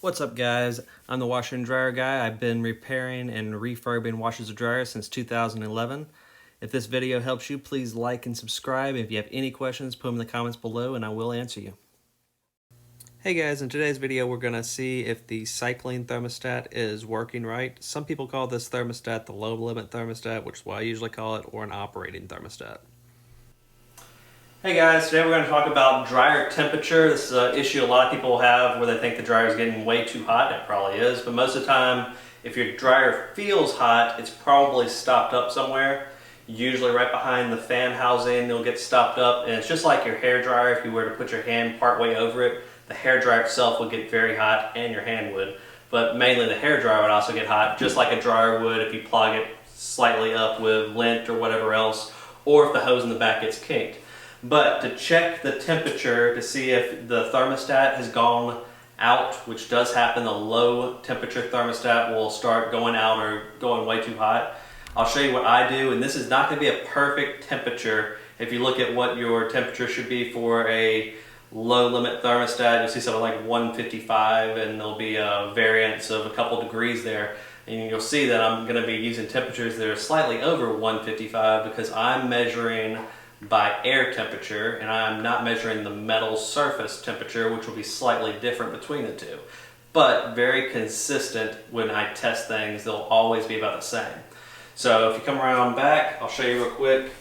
What's up, guys? I'm the washer and dryer guy. I've been repairing and refurbing washers and dryers since 2011. If this video helps you, please like and subscribe. If you have any questions, put them in the comments below and I will answer you. Hey guys, in today's video we're going to see if the cycling thermostat is working right. Some people call this thermostat the low limit thermostat, which is what I usually call it, or an operating thermostat. Hey guys, today we're going to talk about dryer temperature. This is an issue a lot of people have where they think the dryer is getting way too hot. It probably is, but most of the time if your dryer feels hot, it's probably stopped up somewhere. Usually right behind the fan housing, it'll get stopped up, and it's just like your hair dryer. If you were to put your hand part way over it, the hair dryer itself would get very hot and your hand would, but mainly the hair dryer would also get hot, just like a dryer would if you plug it slightly up with lint or whatever else, or if the hose in the back gets kinked. But to check the temperature to see if the thermostat has gone out, which does happen, the low temperature thermostat will start going out or going way too hot. I'll show you what I do, and this is not going to be a perfect temperature. If you look at what your temperature should be for a low limit thermostat, you'll see something like 155, and there'll be a variance of a couple degrees there. And you'll see that I'm going to be using temperatures that are slightly over 155 because I'm measuring by air temperature, and I'm not measuring the metal surface temperature, which will be slightly different between the two. But very consistent when I test things, they'll always be about the same. So if you come around back, I'll show you real quick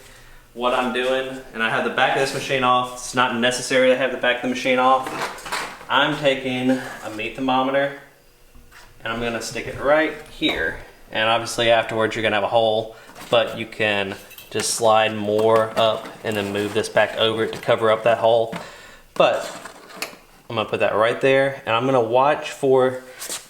what I'm doing. And I have the back of this machine off. It's not necessary to have the back of the machine off. I'm taking a meat thermometer and I'm gonna stick it right here. And obviously afterwards you're gonna have a hole, but you can just slide more up and then move this back over it to cover up that hole. But I'm gonna put that right there, and I'm gonna watch for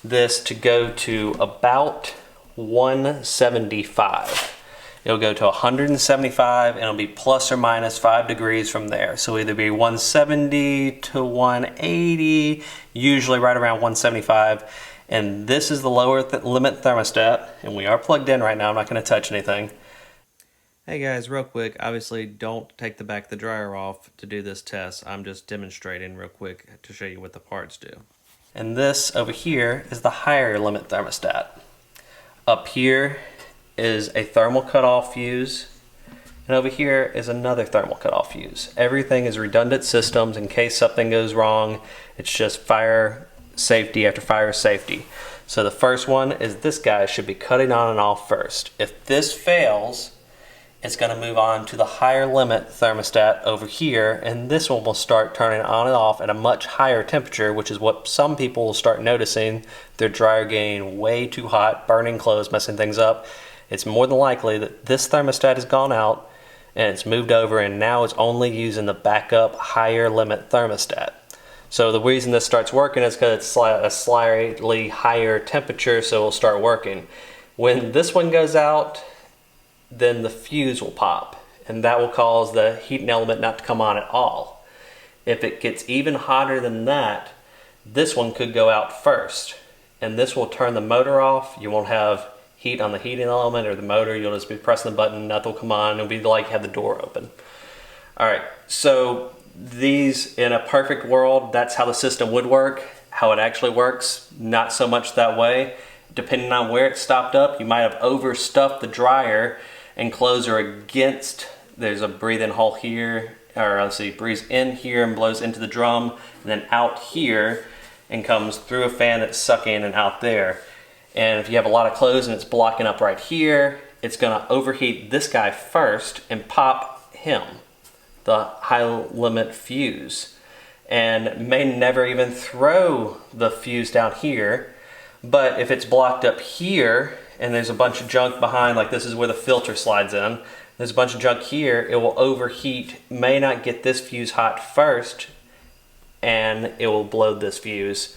this to go to about 175. It'll go to 175 and it'll be plus or minus 5 degrees from there. So either be 170 to 180, usually right around 175. And this is the lower limit thermostat, and we are plugged in right now. I'm not gonna touch anything. Hey guys, real quick, obviously don't take the back of the dryer off to do this test. I'm just demonstrating real quick to show you what the parts do. And this over here is the higher limit thermostat. Up here is a thermal cutoff fuse, and over here is another thermal cutoff fuse. Everything is redundant systems in case something goes wrong. It's just fire safety after fire safety. So the first one is this guy should be cutting on and off first. If this fails, it's going to move on to the higher limit thermostat over here, and this one will start turning on and off at a much higher temperature, which is what some people will start noticing. Their dryer getting way too hot, burning clothes, messing things up. It's more than likely that this thermostat has gone out and it's moved over, and now it's only using the backup higher limit thermostat. So the reason this starts working is because it's a slightly higher temperature, so it'll start working. When this one goes out, then the fuse will pop, and that will cause the heating element not to come on at all. If it gets even hotter than that, this one could go out first, and this will turn the motor off. You won't have heat on the heating element or the motor. You'll just be pressing the button, nothing will come on. It'll be like you have the door open. All right, so these, in a perfect world, that's how the system would work. How it actually works, not so much that way. Depending on where it stopped up, you might have overstuffed the dryer and clothes are against, there's a breathe-in hole here, or let's see, breathes in here and blows into the drum, and then out here and comes through a fan that's sucking and out there. And if you have a lot of clothes and it's blocking up right here, it's gonna overheat this guy first and pop him, the high limit fuse, and may never even throw the fuse down here. But if it's blocked up here and there's a bunch of junk behind, like this is where the filter slides in, there's a bunch of junk here, it will overheat, may not get this fuse hot first, and it will blow this fuse.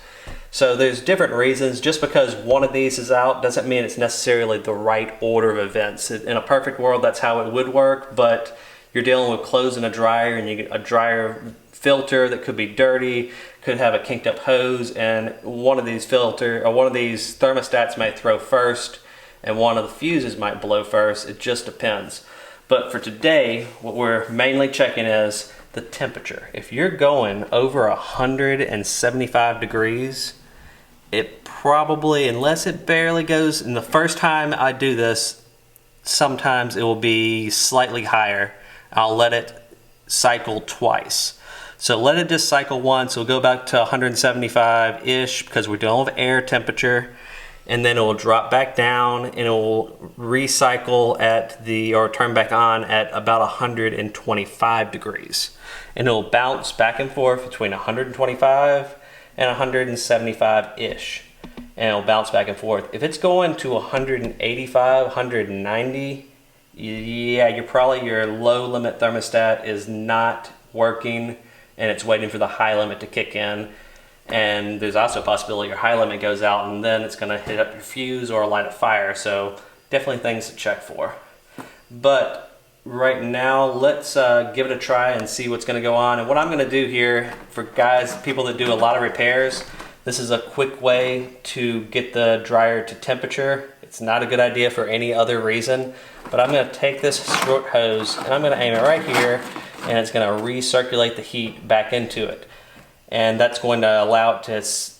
So there's different reasons. Just because one of these is out doesn't mean it's necessarily the right order of events. In a perfect world, that's how it would work, but you're dealing with clothes in a dryer, and you get a dryer filter that could be dirty, could have a kinked up hose, and one of these thermostats may throw first and one of the fuses might blow first. It just depends. But for today, what we're mainly checking is the temperature. If you're going over 175 degrees, it probably, unless it barely goes, and the first time I do this, sometimes it will be slightly higher. I'll let it cycle twice. So let it just cycle once. We'll go back to 175-ish because we're dealing with air temperature, and then it will drop back down and it will recycle at or turn back on at about 125 degrees. And it will bounce back and forth between 125 and 175-ish. And it'll bounce back and forth. If it's going to 185, 190, yeah, your low limit thermostat is not working and it's waiting for the high limit to kick in. And there's also a possibility your high limit goes out and then it's going to hit up your fuse or light a fire. So definitely things to check for. But right now, let's give it a try and see what's going to go on. And what I'm going to do here for people that do a lot of repairs, this is a quick way to get the dryer to temperature. It's not a good idea for any other reason, but I'm going to take this short hose and I'm going to aim it right here, and it's going to recirculate the heat back into it. And that's going to allow it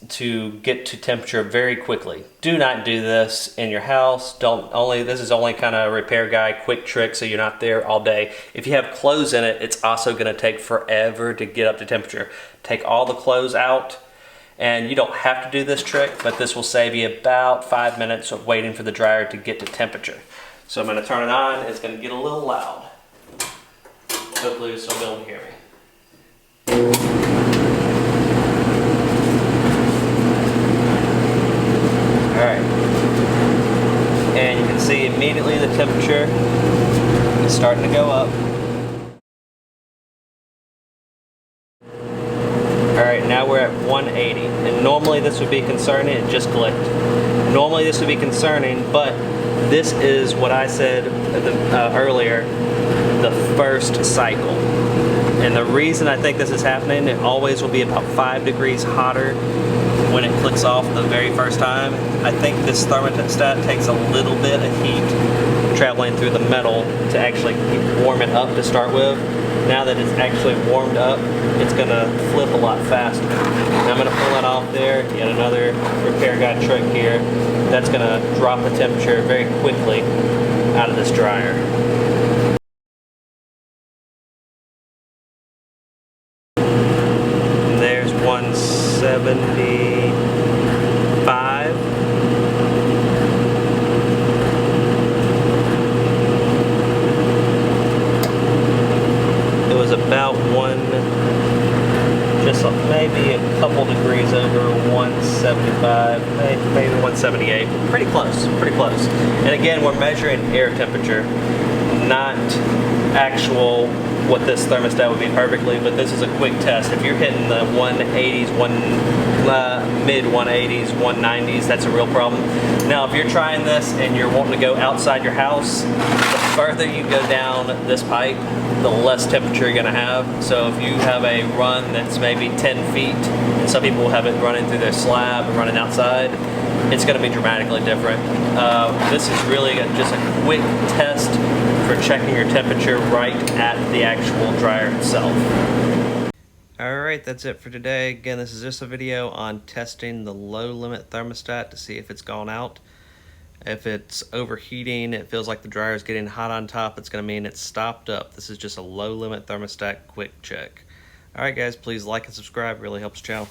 to get to temperature very quickly. Do not do this in your house. This is only kind of a repair guy, quick trick, so you're not there all day. If you have clothes in it, it's also going to take forever to get up to temperature. Take all the clothes out, and you don't have to do this trick, but this will save you about 5 minutes of waiting for the dryer to get to temperature. So I'm going to turn it on. It's going to get a little loud. Hopefully you'll still be able to hear me. Alright, and you can see immediately the temperature is starting to go up. Alright, now we're at 180, and normally this would be concerning. It just clicked. Normally this would be concerning, but this is what I said earlier, the first cycle. And the reason I think this is happening, it always will be about 5 degrees hotter when it clicks off the very first time. I think this thermostat takes a little bit of heat traveling through the metal to actually warm it up to start with. Now that it's actually warmed up, it's going to flip a lot faster. And I'm going to pull that off there. Yet another repair guy trick here. That's going to drop the temperature very quickly out of this dryer. And there's 175. It was about maybe a couple degrees over 175, maybe 178. Pretty close, pretty close. And again, we're measuring air temperature, not actual what this thermostat would be perfectly, but this is a quick test. If you're hitting the 180s, mid 180s, 190s, that's a real problem. Now, if you're trying this and you're wanting to go outside your house, the further you go down this pipe, the less temperature you're going to have. So if you have a run that's maybe 10 feet, and some people will have it running through their slab and running outside, it's going to be dramatically different. This is really just a quick test for checking your temperature right at the actual dryer itself. Alright, that's it for today. Again, this is just a video on testing the low limit thermostat to see if it's gone out. If it's overheating, it feels like the dryer is getting hot on top, it's going to mean it's stopped up. This is just a low limit thermostat quick check. Alright guys, please like and subscribe, really helps the channel.